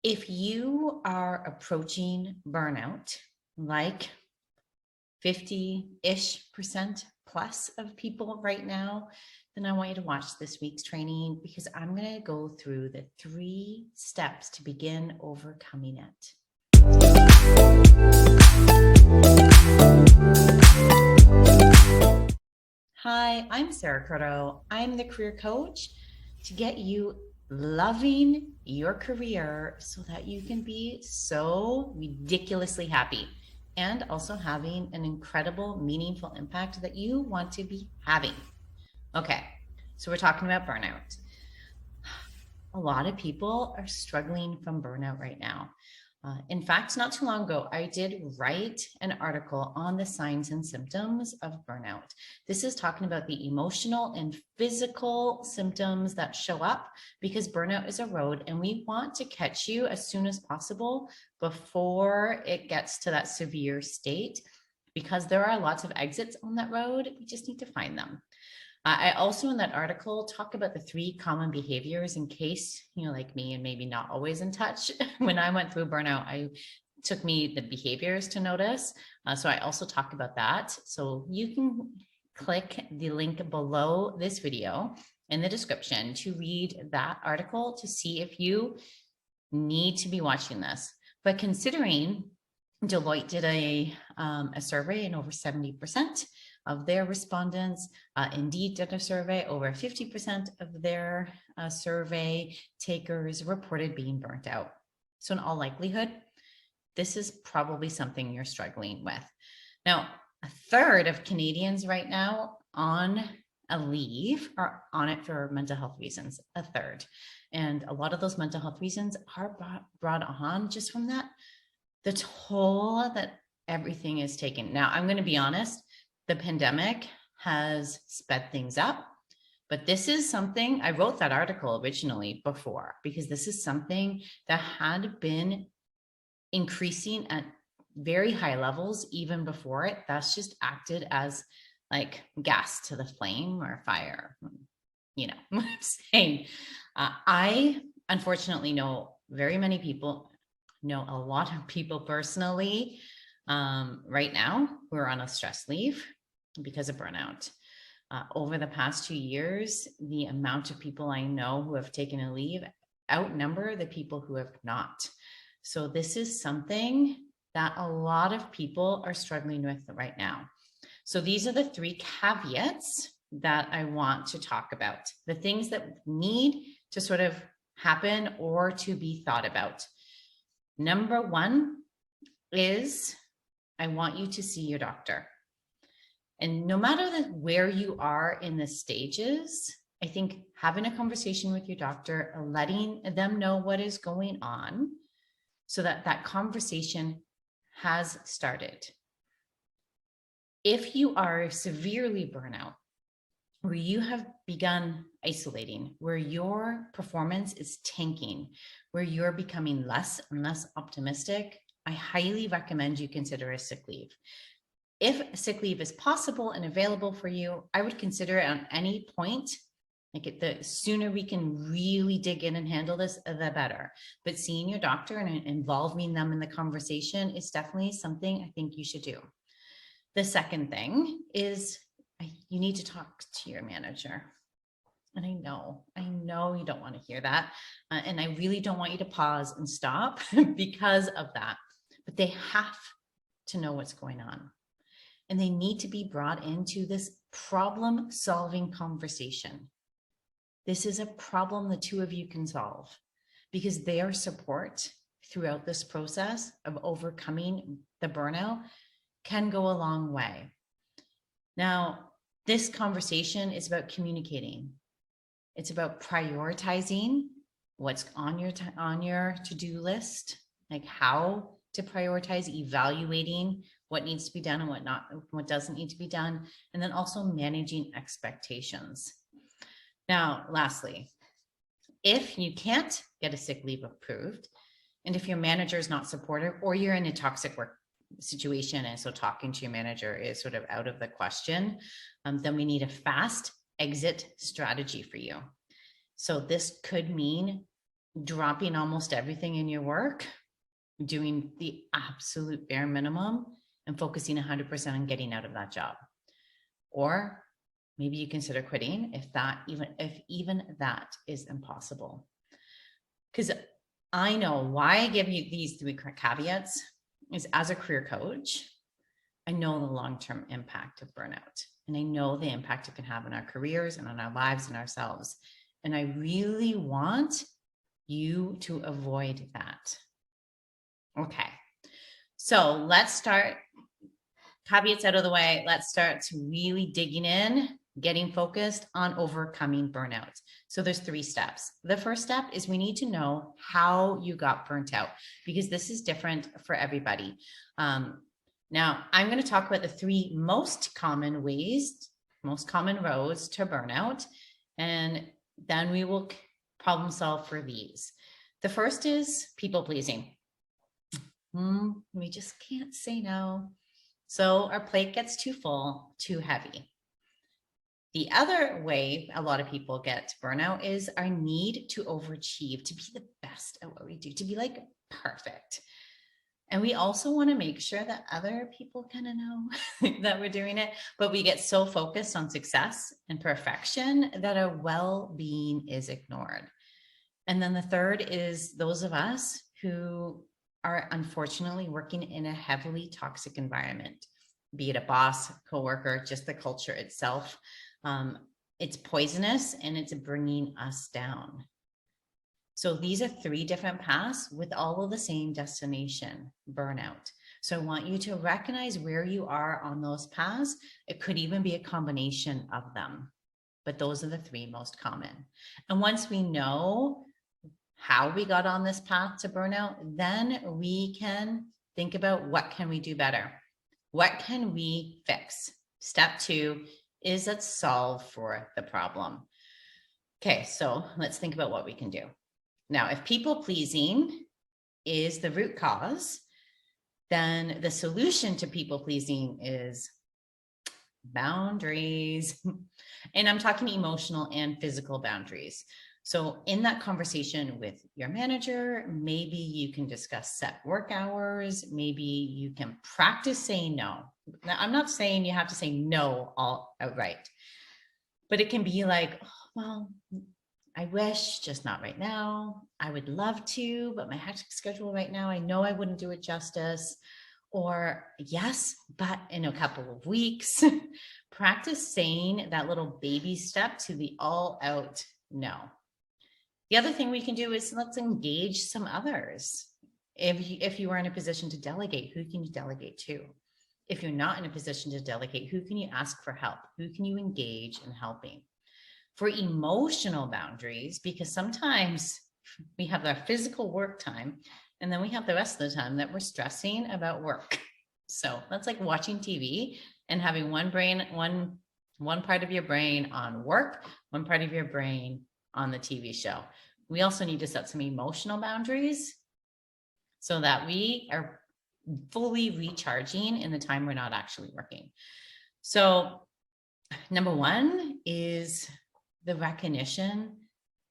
If you are approaching burnout, like 50-ish% plus of people right now, then I want you to watch this week's training because I'm going to go through the 3 steps to begin overcoming it. Hi, I'm Sarah Curto. I'm the career coach to get you loving your career so that you can be so ridiculously happy and also having an incredible, meaningful impact that you want to be having. Okay, so we're talking about burnout. A lot of people are struggling from burnout right now. In fact, not too long ago, I did write an article on the signs and symptoms of burnout. This is talking about the emotional and physical symptoms that show up because burnout is a road and we want to catch you as soon as possible before it gets to that severe state, because there are lots of exits on that road. We just need to find them. I also, in that article, talk about the 3 common behaviors in case, like me and maybe not always in touch. When I went through burnout, it took me the behaviors to notice. So I also talk about that. So you can click the link below this video in the description to read that article to see if you need to be watching this. But considering Deloitte did a survey and over 70% of their respondents, Indeed did a survey, over 50% of their survey takers reported being burnt out. So in all likelihood, this is probably something you're struggling with. Now, a third of Canadians right now on a leave are on it for mental health reasons, a third. And a lot of those mental health reasons are brought on just from the toll that everything is taken. Now, I'm going to be honest, the pandemic has sped things up, but this is something, I wrote that article originally before, because this is something that had been increasing at very high levels even before it. That's just acted as like gas to the flame or fire. You know what I'm saying? I unfortunately know very many people, know a lot of people personally right now who are on a stress leave because of burnout. Over the past 2 years, the amount of people I know who have taken a leave outnumber the people who have not. So this is something that a lot of people are struggling with right now. So these are the 3 caveats that I want to talk about, the things that need to sort of happen or to be thought about. Number 1 is I want you to see your doctor. And no matter where you are in the stages, I think having a conversation with your doctor, letting them know what is going on so that that conversation has started. If you are severely burnout, where you have begun isolating, where your performance is tanking, where you're becoming less and less optimistic, I highly recommend you consider a sick leave. If sick leave is possible and available for you, I would consider it on any point. Like the sooner we can really dig in and handle this, the better. But seeing your doctor and involving them in the conversation is definitely something I think you should do. The second thing is you need to talk to your manager. And I know you don't want to hear that. And I really don't want you to pause and stop because of that. But they have to know what's going on. And they need to be brought into this problem-solving conversation. This is a problem the 2 of you can solve because their support throughout this process of overcoming the burnout can go a long way. Now, this conversation is about communicating. It's about prioritizing what's on your to-do list, like how to prioritize, evaluating what needs to be done and what doesn't need to be done, and then also managing expectations. Now, lastly, if you can't get a sick leave approved, and if your manager is not supportive or you're in a toxic work situation and so talking to your manager is sort of out of the question, then we need a fast exit strategy for you. So this could mean dropping almost everything in your work, doing the absolute bare minimum, and focusing 100% on getting out of that job. Or maybe you consider quitting if even that is impossible. Because I know why I give you these three caveats is, as a career coach, I know the long-term impact of burnout, and I know the impact it can have on our careers and on our lives and ourselves. And I really want you to avoid that. Okay, so let's start. Caveats out of the way. Let's start to really digging in, getting focused on overcoming burnout. So there's 3 steps. The first step is we need to know how you got burnt out, because this is different for everybody. Now, I'm going to talk about the 3 most common roads to burnout, and then we will problem solve for these. The first is people pleasing. We just can't say no. So our plate gets too full, too heavy. The other way a lot of people get burnout is our need to overachieve, to be the best at what we do, to be like perfect. And we also want to make sure that other people kind of know that we're doing it, but we get so focused on success and perfection that our well-being is ignored. And then the third is those of us who are unfortunately working in a heavily toxic environment, be it a boss, coworker, just the culture itself. It's poisonous and it's bringing us down. So these are 3 different paths with all of the same destination, burnout. So I want you to recognize where you are on those paths. It could even be a combination of them, but those are the 3 most common. And once we know how we got on this path to burnout, then we can think about what can we do better? What can we fix? Step 2 is let's solve for the problem. Okay, so let's think about what we can do. Now, if people pleasing is the root cause, then the solution to people pleasing is boundaries. And I'm talking emotional and physical boundaries. So in that conversation with your manager, maybe you can discuss set work hours. Maybe you can practice saying no. Now, I'm not saying you have to say no all outright, but it can be like, oh, well, I wish, just not right now. I would love to, but my hectic schedule right now, I know I wouldn't do it justice. Or yes, but in a couple of weeks. Practice saying that little baby step to the all out no. The other thing we can do is let's engage some others. If you are in a position to delegate, who can you delegate to? If you're not in a position to delegate, who can you ask for help? Who can you engage in helping? For emotional boundaries, because sometimes we have our physical work time and then we have the rest of the time that we're stressing about work. So that's like watching TV and having one part of your brain on work, one part of your brain on the TV show. We also need to set some emotional boundaries so that we are fully recharging in the time we're not actually working. So number 1 is the recognition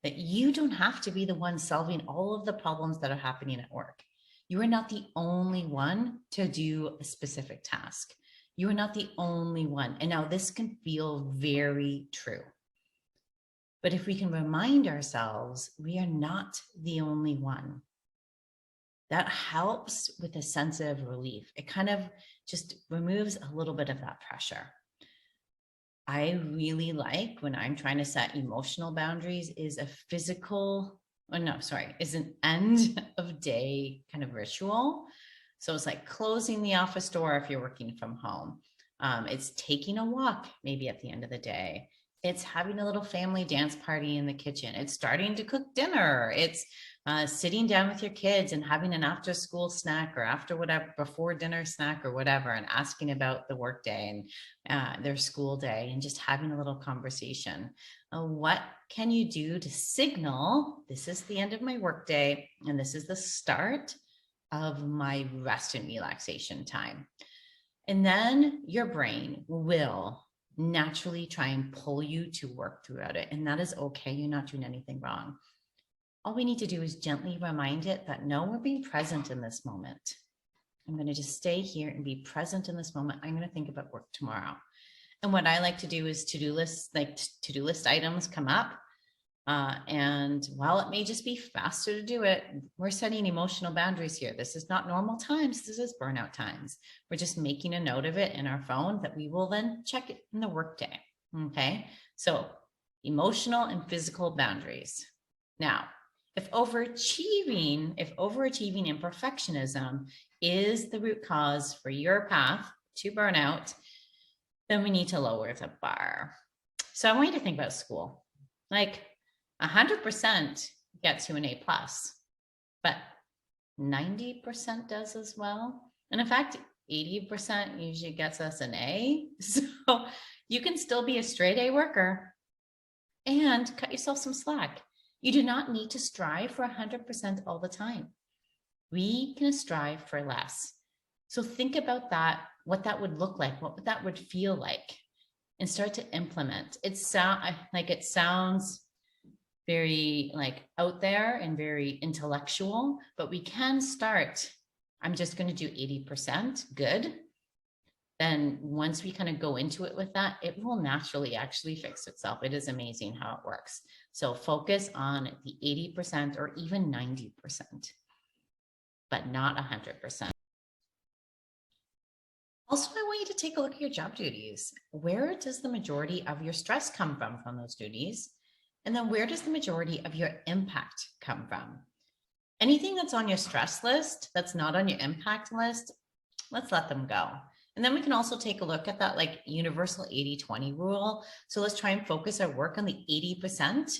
that you don't have to be the one solving all of the problems that are happening at work. You are not the only one to do a specific task. You are not the only one. And now this can feel very true. But if we can remind ourselves we are not the only one, that helps with a sense of relief. It kind of just removes a little bit of that pressure. I really like when I'm trying to set emotional boundaries is is an end of day kind of ritual. So it's like closing the office door if you're working from home. It's taking a walk maybe at the end of the day. It's having a little family dance party in the kitchen. It's starting to cook dinner. It's sitting down with your kids and having an after school snack or before dinner snack or whatever, and asking about the work day and their school day and just having a little conversation. What can you do to signal this is the end of my work day and this is the start of my rest and relaxation time? And then your brain will naturally try and pull you to work throughout it. And that is okay. You're not doing anything wrong. All we need to do is gently remind it that no, we're being present in this moment. I'm going to just stay here and be present in this moment. I'm going to think about work tomorrow. And what I like to do is to-do lists, like to-do list items come up. And while it may just be faster to do it, we're setting emotional boundaries here. This is not normal times. This is burnout times. We're just making a note of it in our phone that we will then check it in the workday. Okay. So emotional and physical boundaries. Now, if overachieving and perfectionism is the root cause for your path to burnout, then we need to lower the bar. So I want you to think about school. Like 100% gets you an A plus, but 90% does as well. And in fact, 80% usually gets us an A. So you can still be a straight A worker and cut yourself some slack. You do not need to strive for 100% all the time. We can strive for less. So think about that, what that would look like, what that would feel like, and start to implement. It sounds very like out there and very intellectual, but we can start. I'm just going to do 80%. Good. Then once we kind of go into it with that, it will naturally actually fix itself. It is amazing how it works. So focus on the 80% or even 90%, but not 100%. Also, I want you to take a look at your job duties. Where does the majority of your stress come from those duties? And then where does the majority of your impact come from? Anything that's on your stress list that's not on your impact list, let's let them go. And then we can also take a look at that like universal 80-20 rule. So let's try and focus our work on the 80%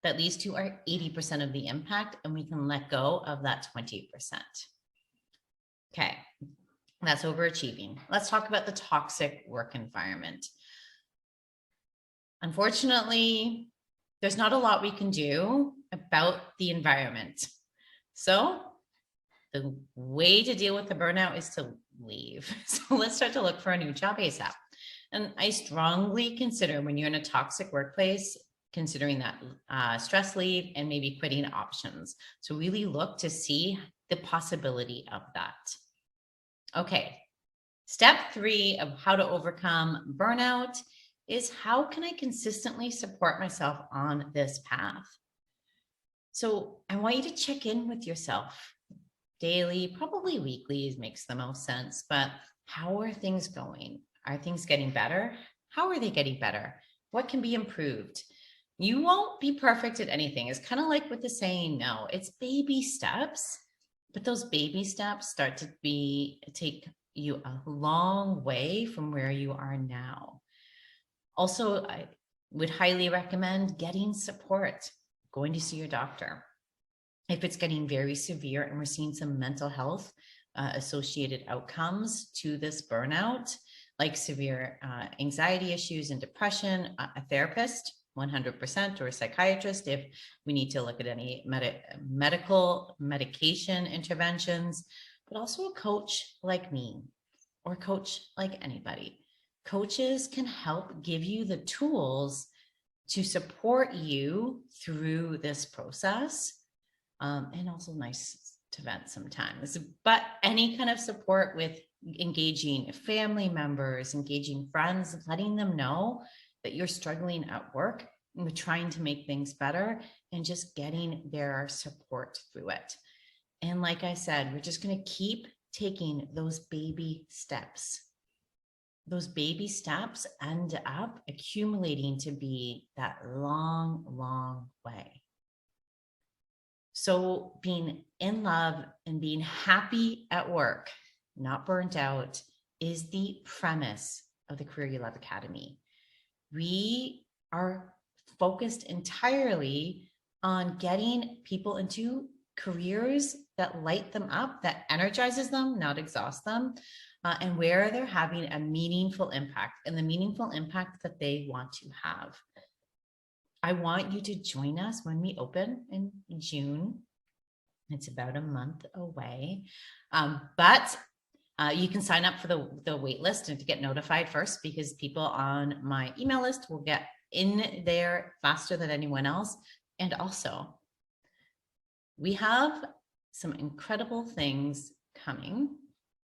that leads to our 80% of the impact, and we can let go of that 20%. Okay, that's overachieving. Let's talk about the toxic work environment. Unfortunately, there's not a lot we can do about the environment. So the way to deal with the burnout is to leave. So let's start to look for a new job ASAP. And I strongly consider, when you're in a toxic workplace, considering that stress leave and maybe quitting options. So really look to see the possibility of that. Okay, step 3 of how to overcome burnout is, how can I consistently support myself on this path? So I want you to check in with yourself daily, probably weekly makes the most sense, but how are things going? Are things getting better? How are they getting better? What can be improved? You won't be perfect at anything. It's kind of like with the saying, no, it's baby steps, but those baby steps start to take you a long way from where you are now. Also, I would highly recommend getting support, going to see your doctor. If it's getting very severe and we're seeing some mental health associated outcomes to this burnout, like severe anxiety issues and depression, a therapist, 100%, or a psychiatrist if we need to look at any medication interventions, but also a coach like me or a coach like anybody. Coaches can help give you the tools to support you through this process. And also nice to vent sometimes, but any kind of support with engaging family members, engaging friends, letting them know that you're struggling at work and we're trying to make things better, and just getting their support through it. And like I said, we're just going to keep taking those baby steps. Those baby steps end up accumulating to be that long, long way. So being in love and being happy at work, not burnt out, is the premise of the Career You Love Academy. We are focused entirely on getting people into careers that light them up, that energizes them, not exhaust them, and where they're having a meaningful impact, and the meaningful impact that they want to have. I want you to join us when we open in June. It's about a month away, but you can sign up for the wait list and to get notified first, because people on my email list will get in there faster than anyone else. And also, We have some incredible things coming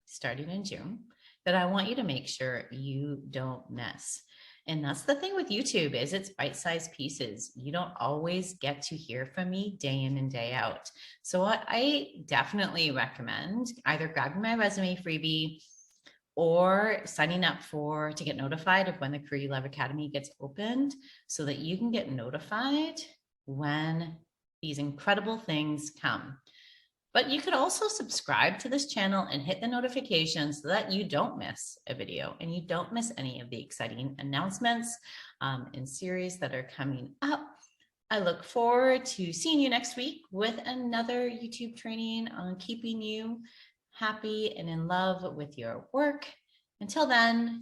starting in June that I want you to make sure you don't miss. And that's the thing with YouTube is it's bite-sized pieces. You don't always get to hear from me day in and day out. So what I definitely recommend either grabbing my resume freebie or signing up to get notified of when the Career You Love Academy gets opened so that you can get notified when these incredible things come. But you could also subscribe to this channel and hit the notifications so that you don't miss a video and you don't miss any of the exciting announcements and series that are coming up. I look forward to seeing you next week with another YouTube training on keeping you happy and in love with your work. Until then,